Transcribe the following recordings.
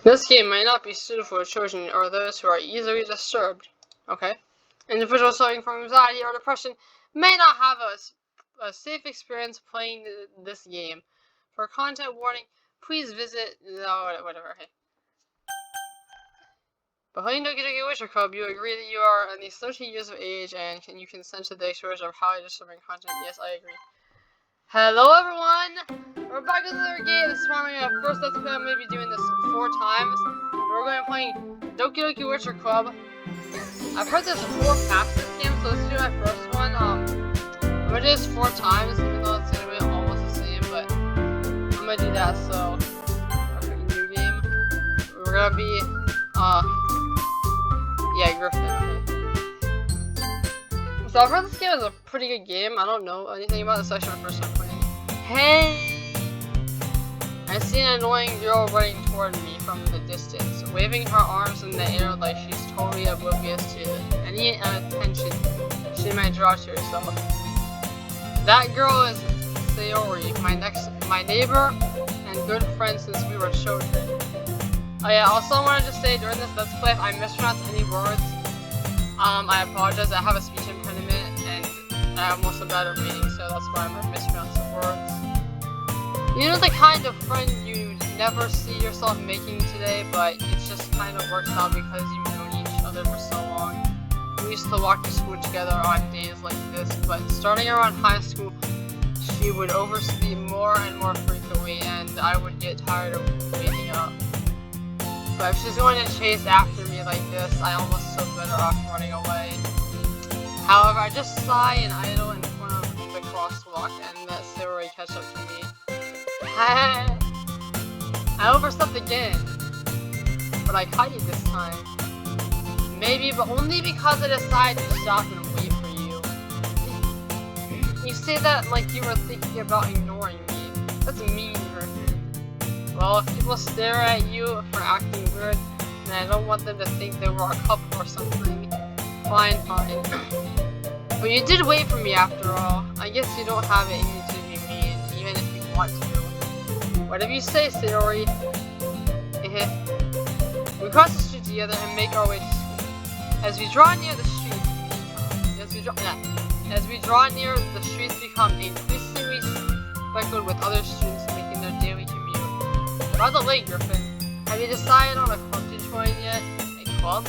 This game may not be suited for children or those who are easily disturbed. Okay? Individuals suffering from anxiety or depression may not have a safe experience playing this game. For content warning, please visit... whatever. Okay. Behind Doki Doki Literature Club, you agree that you are at least 13 years of age and you consent to the exposure of highly disturbing content. Yes, I agree. Hello everyone! We're back with another game. This is probably our first let's play. I'm going to be doing this 4 times. We're going to be playing Doki Doki Literature Club. I've heard there's 4 packs in this game, so let's do my first one. I'm going to do this 4 times, even though it's going to be almost the same, but I'm going to do that, so... Okay, new game. We're going to be, yeah, Griffin, okay. So I've heard this game is a pretty good game. I don't know anything about this actually my first time playing. Hey! I see an annoying girl running toward me from the distance, waving her arms in the air like she's totally oblivious to any attention she might draw to herself. That girl is Sayori, my neighbor and good friend since we were children. Oh yeah, also I wanted to say during this Let's Play, if I mispronounce any words, I apologize. I have a speech impediment and I'm also bad at reading, so that's why I mispronounce the words. You know the kind of friend you never see yourself making today, but it just kind of works out because you've known each other for so long. We used to walk to school together on days like this, but starting around high school, she would oversleep more and more frequently, and I would get tired of waking up. But if she's going to chase after me like this, I almost feel better off running away. However, I just sigh and idle in front of the crosswalk and let Sayori catch up to me. I overslept again, but I caught you this time. Maybe, but only because I decided to stop and wait for you. You say that like you were thinking about ignoring me. That's mean, Griffin. Well, if people stare at you for acting weird, and I don't want them to think they were a couple or something, fine. But you did wait for me after all. I guess you don't have it in you to be mean, even if you want to. Whatever you say, Sayori. We cross the street together and make our way to school. As we draw near the streets become increasingly speckled with other students making their daily commute. By the way, Griffin, have you decided on a club to join yet? A club?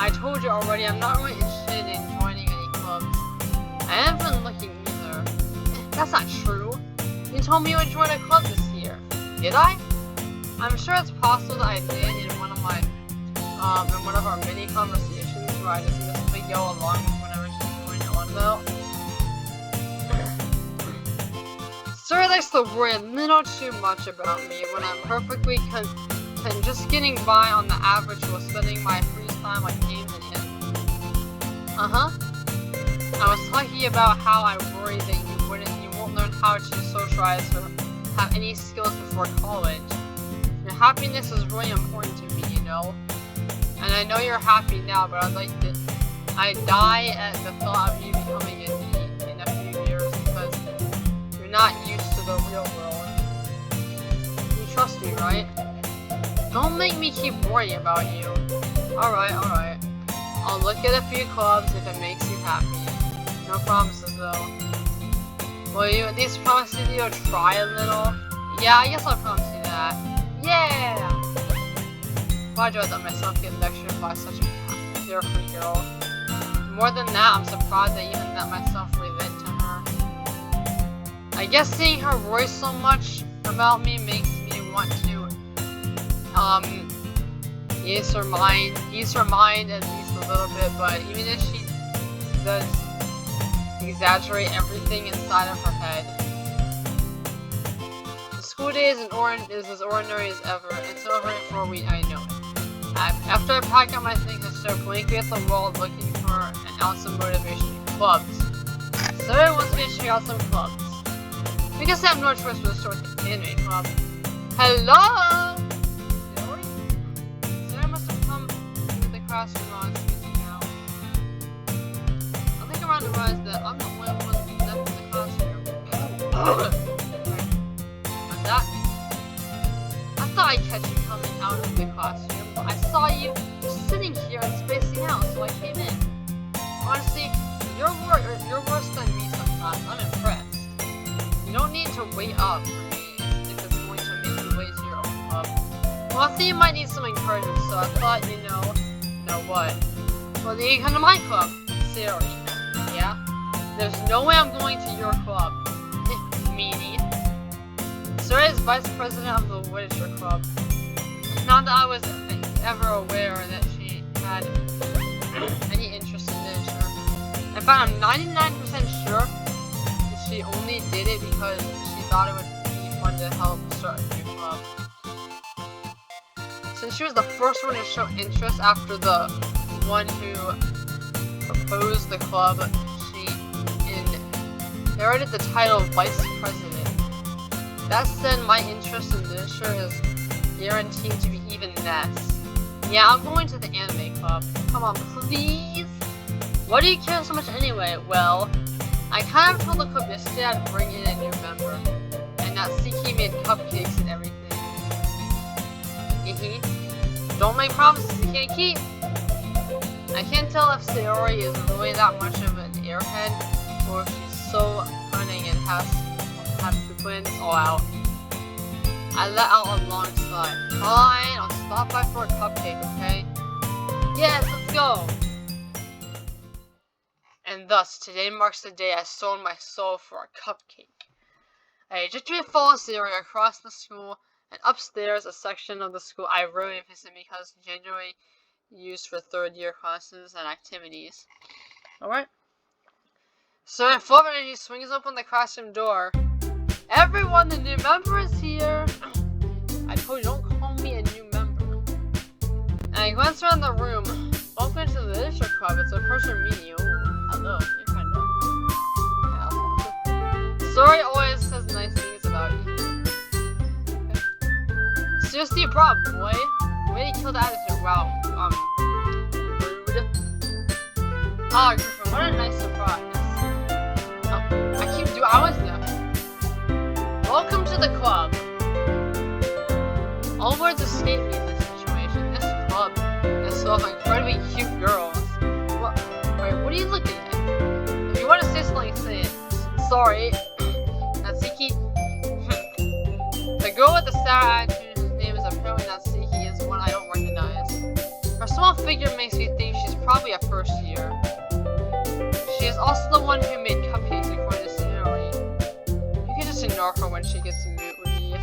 I told you already, I'm not really interested in joining any clubs. I haven't been looking either. That's not true. You told me you would join a club this year. Did I? I'm sure it's possible that I did in one of our mini conversations where I just simply go along with whatever she's going on about. Sir likes to worry a little too much about me when I'm perfectly content just getting by on the average while spending my free time like games and him. I was talking about how I worry that you won't learn how to socialize or have any skills before college. Your happiness is really important to me, you know? And I know you're happy now, but I die at the thought of you becoming a NEET in a few years because you're not used to the real world. You trust me, right? Don't make me keep worrying about you. Alright. I'll look at a few clubs if it makes you happy. No promises though. Will you at least promise me you'll try a little? Yeah, I guess I'll promise you that. Yeah! Why'd I let myself get lectured by such a carefree girl? More than that, I'm surprised I even let myself relent to her. I guess seeing her worry so much about me makes me want to, ease her mind at least a little bit, but even if she does exaggerate everything inside of her head. The school day is as ordinary as ever. It's over in 4 weeks, I know it. After I pack up my things, I start blinking at the wall looking for an ounce of motivation. Clubs. Sarah wants me to check out some clubs. I guess I have no choice but to start with the anime club. Hello? Sarah must have come into the classroom while I was speaking now. I think I realized that I'm the only one left in the classroom. And that? I thought I catch you coming out of the classroom, but I saw you sitting here and spacing out, so I came in. Honestly, you're worse than me sometimes. I'm impressed. You don't need to wait up for me if it's going to make you wait to your own club. Well, I think you might need some encouragement, so I thought, you know what? Well, you can come to my club, Siri. Yeah? There's no way I'm going to your club. Meanie. Siri is vice president of the literature club. Not that I was ever aware that she had any interest in literature. In fact, I'm 99% sure that she only did it because she thought it would be fun to help start a new club. Since she was the first one to show interest after the one who proposed the club, she inherited the title of vice president. That said, my interest in literature is guaranteed to be even less. Yeah, I'm going to the anime club. Come on, please? Why do you care so much anyway? Well, I kind of told the club yesterday I'd bring in a new member, and that Siki made cupcakes and everything. Don't make promises you can't keep. I can't tell if Sayori is really that much of an airhead, or if she's so cunning and has to plan this all out. I let out a long sigh. Fine, I'll stop by for a cupcake, okay? Yes, let's go! And thus, today marks the day I sold my soul for a cupcake. I just followed Sayori across the school, and upstairs, a section of the school I really visit because it's generally used for third-year classes and activities. Alright. So, in full of energy, swings open the classroom door. Everyone, the new member is here! I told you, don't call me a new member. And I glance around the room. Welcome to the literature club. It's a person meeting you. Oh, hello. You're kind of... Sorry always says nice things about you. Seriously, you brought a boy? Way to kill the attitude. Wow. Rude. Ah, Griffin, what a nice surprise. I was there. Welcome to the club. All words escape me in this situation. This club is full of incredibly cute girls. Wait, what are you looking at? If you want to say something, say it. Sorry. Natsuki. The girl with the sour attitude, whose name is apparently Natsuki, is one I don't recognize. Her small figure makes me think she's probably a first year. She is also the one who made cupcakes according to Sayori. You can just ignore her when she gets moody.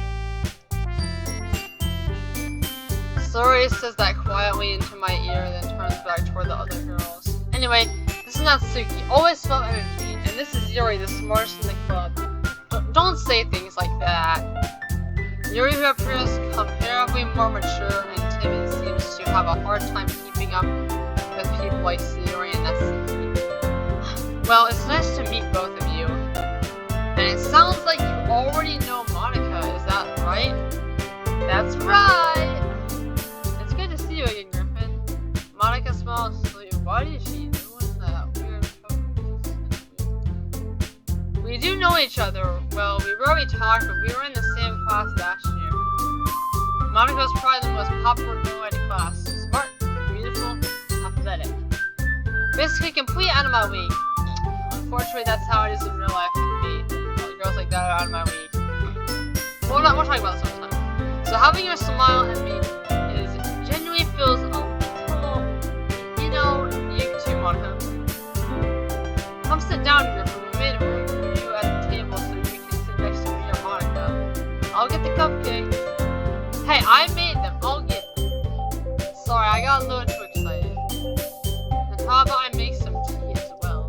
Sayori says that quietly into my ear, then turns back toward the other girls. Anyway, this is Natsuki, always full of energy, and this is Yuri, the smartest in the club. Don't say things like that. Yuri, who appears comparably more mature and timid, seems to have a hard time keeping up with people like Sayori and Natsuki. Well, it's nice to meet both of you. And it sounds like you already know Monica, is that right? That's right! It's good to see you again, Griffin. Monica smiles sweetly. Why is she doing that weird pose? We do know each other. Well, we rarely talk, but we were in the same class last year. Monica was probably the most popular girl in the class. Smart, beautiful, athletic. Basically, complete out of my league. Unfortunately, that's how it is in real life with me. All the girls like that are out of my league. We'll talk about it sometime. So having your smile at me genuinely feels a little, you know, you too, Monica. Come sit down, Griffin. We made a room for you at the table so you can sit next to me or Monica. I'll get the cupcakes. Hey, I made them. I'll get them. Sorry, I got a little too excited. And how about I make some tea as well?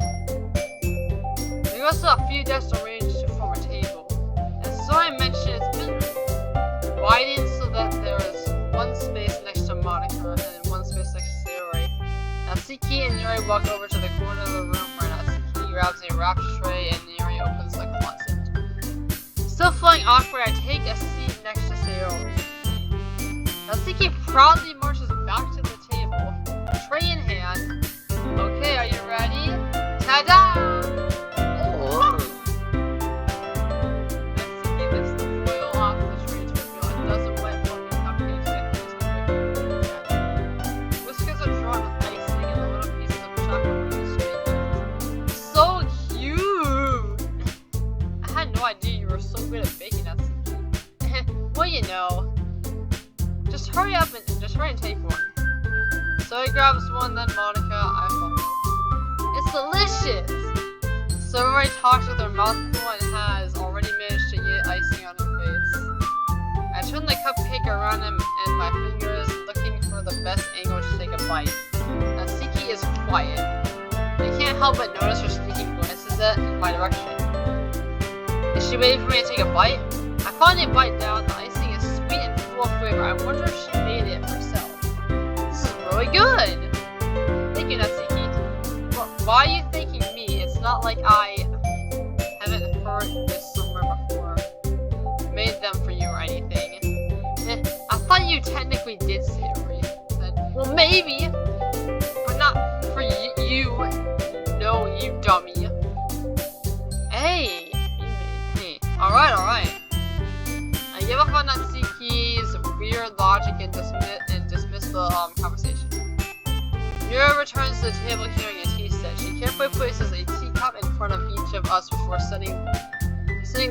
There's also a few desks arranged to form a table. As I mentioned, it's been widened so that there is one space next to Monica and one space next to Sayori. Natsuki and Yuri walk over to the corner of the room where Natsuki grabs a wrapped tray and Yuri opens the closet. Still feeling awkward, I take a seat next to Sayori. Natsuki proudly marches back to the table, tray in hand. Okay, are you ready? Ta-da! Natsuki lifts the foil off the tray to reveal a dozen wet fluffy hurry up and just hurry and take one. So he grabs one, then Monica, I follow. It's delicious! So Rory talks with her mouth full and has already managed to get icing on her face. I turn the cupcake around him and my fingers, looking for the best angle to take a bite. Natsuki is quiet. I can't help but notice her sneaking glances in my direction. Is she waiting for me to take a bite? I finally bite down. The icing is sweet and full of flavor. I wonder if she made it herself. This is really good! Thank you, Natsuki. Why are you thanking me? It's not like I haven't heard this somewhere before. Made them for you or anything. I thought you technically did say it, Rory. Well, maybe, but not for you. No, you dummy. Hey, alright. I give up on Natsuki's weird logic and dismiss the conversation. Mira returns to the table carrying a tea set. She carefully places a teacup in front of each of us before sitting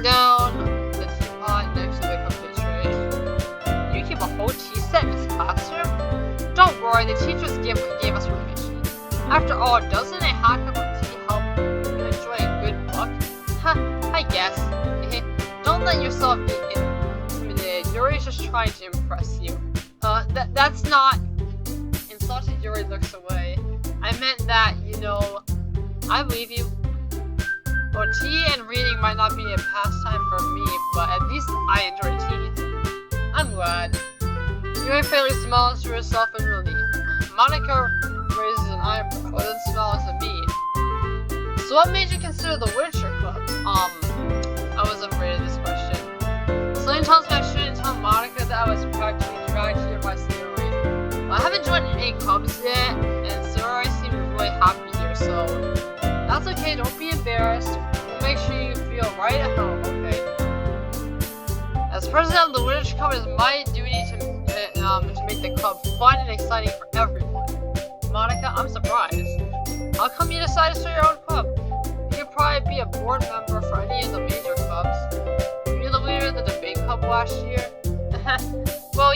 down the teapot next to the cupcake tray. You keep a whole tea set in this classroom? Don't worry, the teachers gave us permission. After all, doesn't a hot cup of tea help you enjoy a good book? I guess. Don't let yourself be intimidated. Yuri's just trying to impress you. That's not... Insulted Yuri looks away. I meant that, I believe you. Well, tea and reading might not be a pastime for me, but at least I enjoy tea. I'm glad. Yuri fairly smiles to herself in relief. Monica raises an eyebrow, then smiles at me. So what made you consider the Literature Club? I was afraid of this question. Something tells me I shouldn't tell Monica that I was practically dragged here by Sayori. Well, I haven't joined any clubs yet, and Sayori seemed really happy here, so that's okay, don't be embarrassed. We'll make sure you feel right at home, okay? As president of the Literature Club, it is my duty to make the club fun and exciting for everyone. Monica, I'm surprised. How come you decided to start your own club? You could probably be a board member for any of the major clubs. Were you the leader of the debate club last year? Well,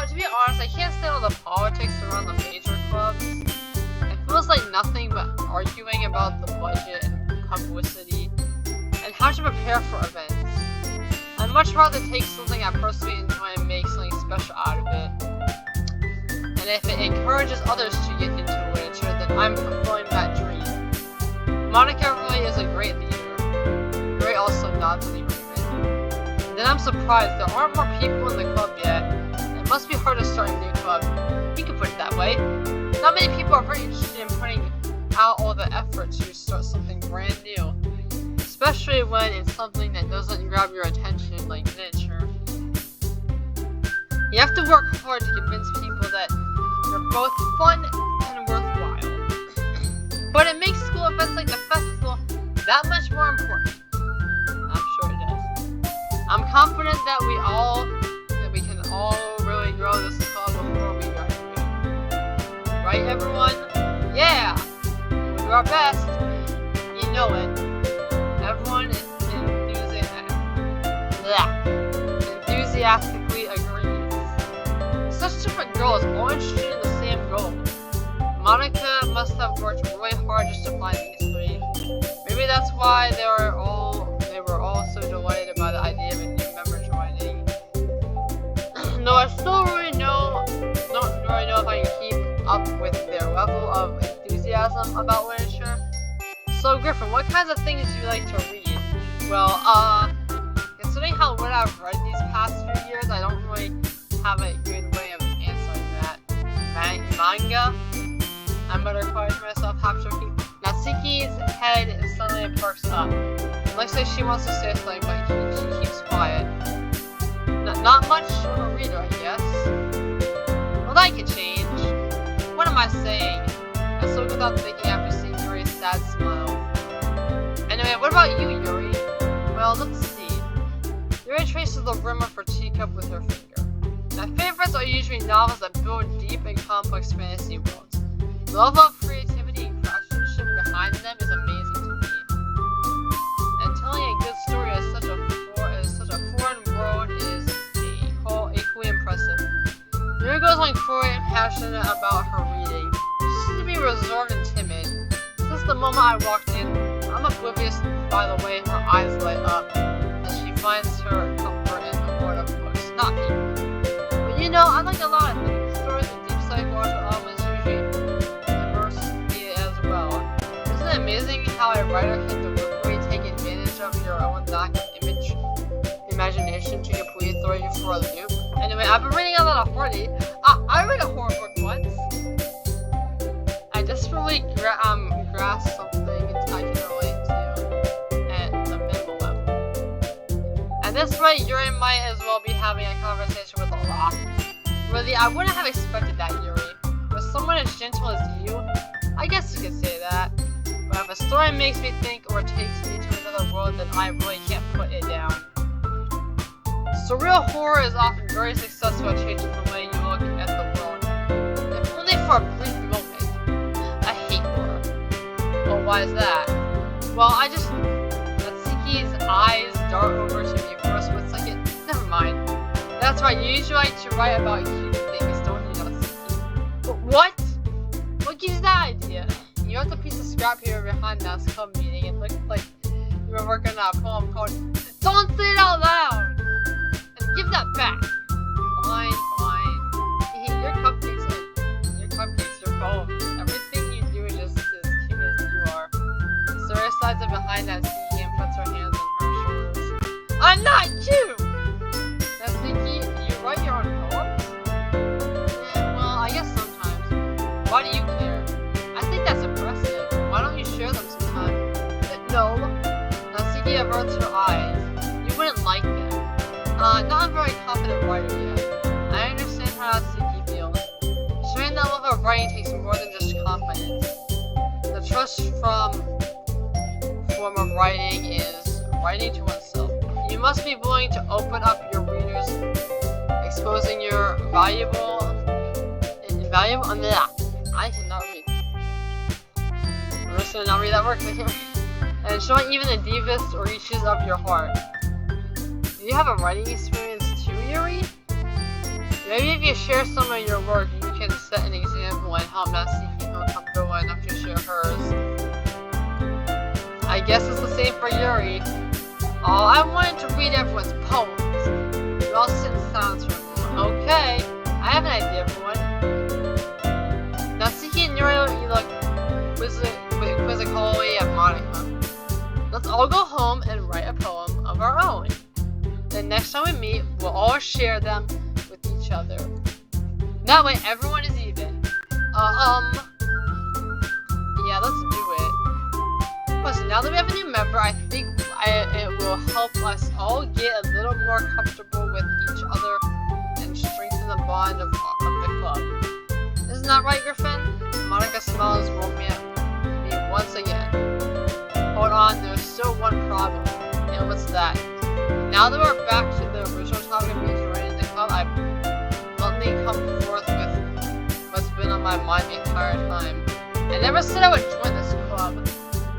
to be honest, I can't stand all the politics around the major clubs. It feels like nothing but arguing about the budget and publicity, and how to prepare for events. I'd much rather take something I personally enjoy and make something special out of it. And if it encourages others to get into literature, then I'm fulfilling that dream. Monica really is a great leader. Yuri also nods in agreement. Then I'm surprised there aren't more people in the club yet. It must be hard to start a new club. You can put it that way. Not many people are very interested in putting out all the effort to start something brand new. Especially when it's something that doesn't grab your attention like literature. You have to work hard to convince people that you're both fun and worthwhile. But it makes school events like the festival that much more important. I'm sure it does. I'm confident that we can all really grow this club before we graduate. Right, everyone? Yeah! We'll do our best. You know it. Everyone enthusiastically agrees. Such different girls, all interested in the same goal. Monica must have worked really hard just to find these three. Maybe that's why they were all so delighted by the idea of a new member joining. Though I still don't really know if I can keep up with their level of enthusiasm about literature. So Griffin, what kinds of things do you like to read? Well, considering how little I've read these past few years, I don't really have a good way of answering that. Manga? I muttered quietly to myself, half joking. Natsuki's head suddenly perks up. Looks like she wants to say something, but she keeps quiet. Not much of a reader, I guess. Well, that could change. What am I saying? I spoke without thinking after seeing Yuri's sad smile. Anyway, what about you, Yuri? Well, let's see. Yuri traces the rim of her teacup with her finger. My favorites are usually novels that build deep and complex fantasy worlds. The level of creativity and craftsmanship behind them is amazing to me. And telling a good story as such a foreign world is equally impressive. Yuri goes passionate about her reading. She seems to be reserved and timid. Since the moment I walked in, I'm oblivious by the way her eyes light up as she finds her comfort in the world of books, not me. But you know, I like a lot of things. Stories and deep psychological elements usually immerse me as well. Isn't it amazing how a writer can deliberately take advantage of your own lack of imagination to completely throw you for a loop? Anyway, I've been reading a lot of horror. I read a horror book once. I desperately grasp something I can relate to at the minimal level. At this rate, Yuri might as well be having a conversation with a rock. Really, I wouldn't have expected that, Yuri. For someone as gentle as you, I guess you could say that. But if a story makes me think or takes me to another world, then I really can't put it down. Surreal horror is often very successful at changing the way you look at the world, if only for a brief moment. I hate horror. Well, why is that? Well, Natsuki's eyes dart over to me first with second. Never mind. That's right, you usually like to write about cute things, don't you, Natsuki? But what? What gives you that idea? You left a piece of scrap here behind that club meeting. It looked like you were working on a poem called "Don't Say It Out Loud!" Give that back. Fine. Your cupcakes, your poems. Everything you do is just as cute as you are. Sarah slides up behind Natsuki and puts her hands on her shoulders. I'm not cute! Natsuki, you write your own poems? Yeah, well, I guess sometimes. Why do you care? I think that's impressive. Why don't you share them sometime? No. Natsuki averts her eyes. You wouldn't like them. Not a very confident writer yet. I understand how Natsuki feels. Sharing that love of writing takes more than just confidence. The trust form of writing is writing to oneself. You must be willing to open up your readers, exposing your valuable. I cannot read. I'm just gonna not read that word. And showing even the deepest reaches of your heart. Do you have a writing experience too, Yuri? Maybe if you share some of your work, you can set an example and help Natsuki feel comfortable enough to share hers. I guess it's the same for Yuri. Oh, I wanted to read everyone's poems. We all sit in silence for a moment. Okay, I have an idea for one. Natsuki and Yuri look quizzically at Monica. Let's all go home and write a poem of our own. Then next time we meet, we'll all share them with each other. That way, everyone is even. Yeah, let's do it. Plus, now that we have a new member, I think it will help us all get a little more comfortable with each other and strengthen the bond of the club. Isn't that right, Griffin? Monica smiles warmly at me once again. Hold on, there's still one problem. And what's that? Now that we're back to the original topic of being joining the club, I've bluntly come forth with what's been on my mind the entire time. I never said I would join this club.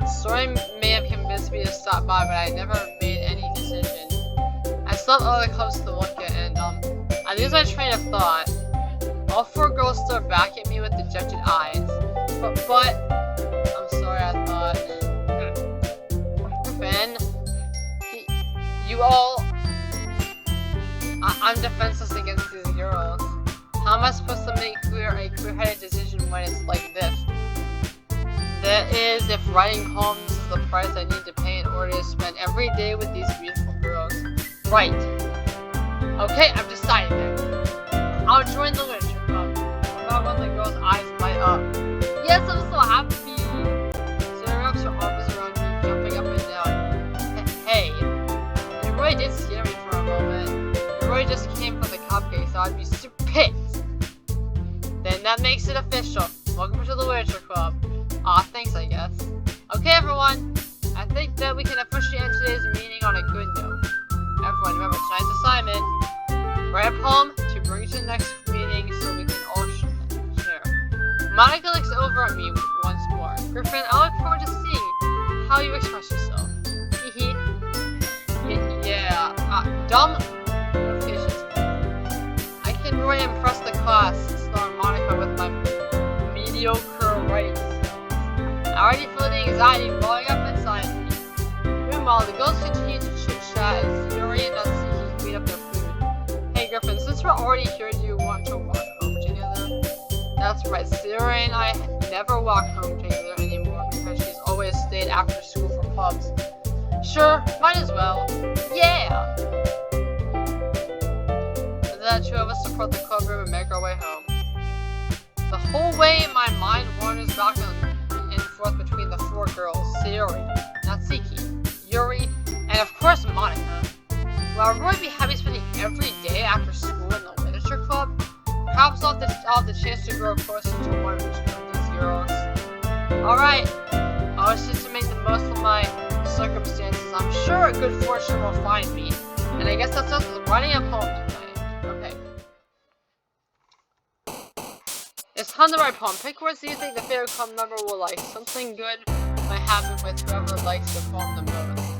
The story may have convinced me to stop by, but I never made any decision. I still have other clubs to look at, and I lose my train of thought. All four girls stare back at me with dejected eyes. But I'm sorry, I thought. Ben, you all. I'm defenseless against these girls. How am I supposed to make a clear-headed decision when it's like this? That is, if writing poems is the price I need to pay in order to spend every day with these beautiful girls. Right. Okay, I've decided that. I'll join the literature club. About when the girl's eyes light up. Yes, I'm so happy. Sarah wraps her arms around me, jumping up and down. Hey, you really did scare me for a moment. You really just came for the cupcake, so I'd be super pissed. Then that makes it official. Welcome to the literature club. Aw, thanks, I guess. Okay, everyone. I think that we can officially end today's meeting on a good note. Everyone, remember tonight's assignment. Write a poem to bring to the next meeting so we can all share. Monica looks over at me once more. Griffin, I look forward to seeing how you express yourself. Hehe. Dumb notifications. I can really impress the class, snarled Monica anxiety welling up inside me. Meanwhile, the girls continue to chit-chat as Yuri and Natsuki clean up their food. Hey Griffin, since we're already here, do you want to walk home together? That's right, Sayori and I never walk home together anymore because she's always stayed after school for clubs. Sure, might as well. Yeah! And then the two of us support the club room and make our way home. The whole way my mind wanders back and forth between the four girls, Sayori, Natsuki, Yuri, and of course Monica. Will I really be happy spending every day after school in the literature club? Perhaps I'll have the chance to grow closer to one of these girls. Alright, I was just to make the most of my circumstances. I'm sure a good fortune will find me. And I guess that's us writing up home tonight. Okay. It's time to write a poem. Pick words you think the favorite club member will like. Something good might happen with whoever likes the poem the most.